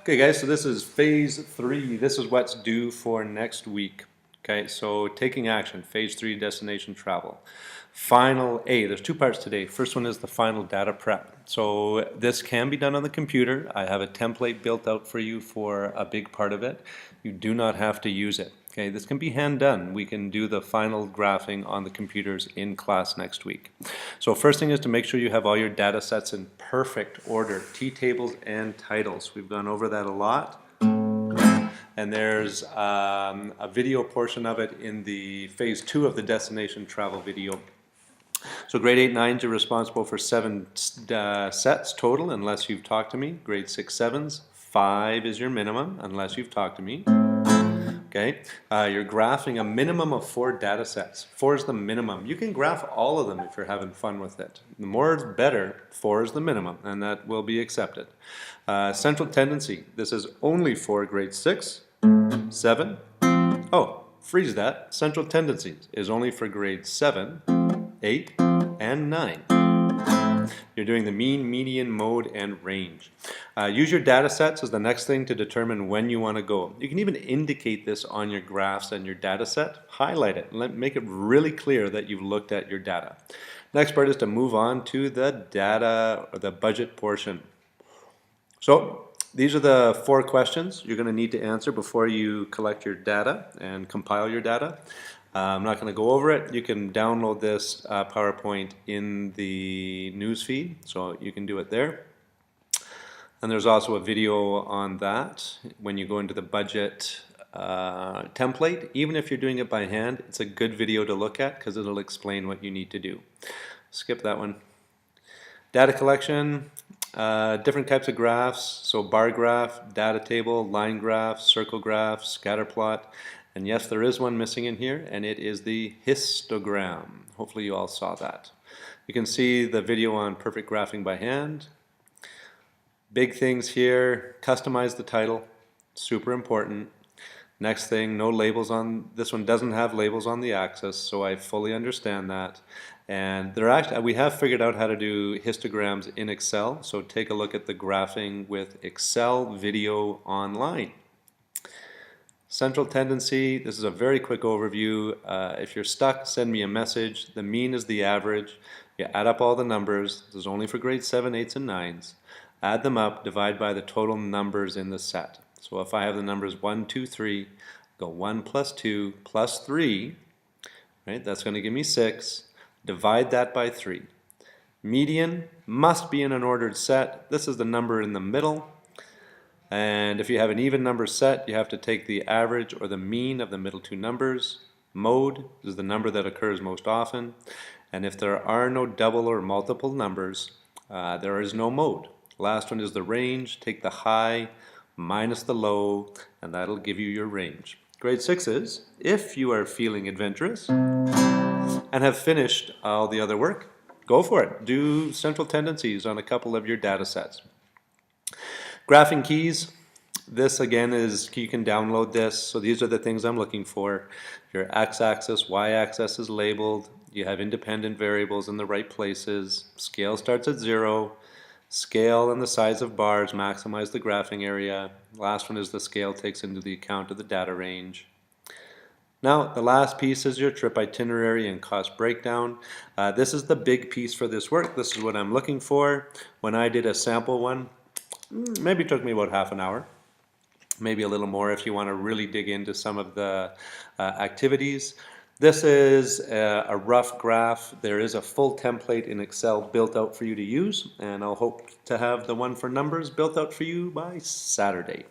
Okay guys, so this is phase 3. This is what's due for next week. Okay, so taking action, phase 3, destination travel. Final A, there's 2 parts today. First one is the final data prep. So this can be done on the computer. I have a template built out for you for a big part of it. You do not have to use it. Okay, this can be hand done. We can do the final graphing on the computers in class next week. So first thing is to make sure you have all your data sets in perfect order, T-tables and titles. We've gone over that a lot. And there's a video portion of it in the phase 2 of the destination travel video. So grade 8, 9s are responsible for 7 sets total unless you've talked to me. Grade 6, 7s, 5 is your minimum unless you've talked to me. Okay, you're graphing a minimum of 4 data sets. 4 is the minimum. You can graph all of them if you're having fun with it. The more is better, 4 is the minimum, and that will be accepted. Central tendency, this is only for grade 6, 7. Oh, freeze that. Central tendencies is only for grade 7, 8, and 9. You're doing the mean, median, mode, and range. Use your data sets as the next thing to determine when you want to go. You can even indicate this on your graphs and your data set. Highlight it. Make it really clear that you've looked at your data. Next part is to move on to the data or the budget portion. So these are the 4 questions you're going to need to answer before you collect your data and compile your data. I'm not going to go over it. You can download this PowerPoint in the newsfeed, so you can do it there. And there's also a video on that when you go into the budget template. Even if you're doing it by hand, it's a good video to look at because it'll explain what you need to do. Skip that one. Data collection, different types of graphs. So bar graph, data table, line graph, circle graph, scatter plot. And yes, there is one missing in here, and it is the histogram. Hopefully you all saw that. You can see the video on perfect graphing by hand. Big things here, customize the title, super important. Next thing, no labels on, this one doesn't have labels on the axis, so I fully understand that. And we have figured out how to do histograms in Excel, so take a look at the graphing with Excel video online. Central tendency, this is a very quick overview. If you're stuck, send me a message. The mean is the average. You add up all the numbers. This is only for grade 7, 8s, and 9s. Add them up, divide by the total numbers in the set. So if I have the numbers 1, 2, 3, go 1 plus 2 plus 3, right? That's going to give me 6. Divide that by 3. Median must be in an ordered set. This is the number in the middle. And if you have an even number set, you have to take the average or the mean of the middle 2 numbers. Mode is the number that occurs most often. And if there are no double or multiple numbers, there is no mode. Last one is the range. Take the high minus the low, and that'll give you your range. Grade 6s, if you are feeling adventurous and have finished all the other work, go for it. Do central tendencies on a couple of your data sets. Graphing keys, this again is, you can download this, so these are the things I'm looking for. Your x-axis, y-axis is labeled, you have independent variables in the right places, scale starts at 0, scale and the size of bars maximize the graphing area. Last one is the scale takes into the account of the data range. Now the last piece is your trip itinerary and cost breakdown. This is the big piece for this work. This is what I'm looking for. When I did a sample one, maybe it took me about half an hour, maybe a little more if you want to really dig into some of the activities. This is a rough graph. There is a full template in Excel built out for you to use, and I'll hope to have the one for numbers built out for you by Saturday.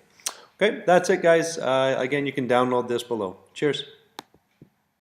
Okay, that's it guys. Again, you can download this below. Cheers.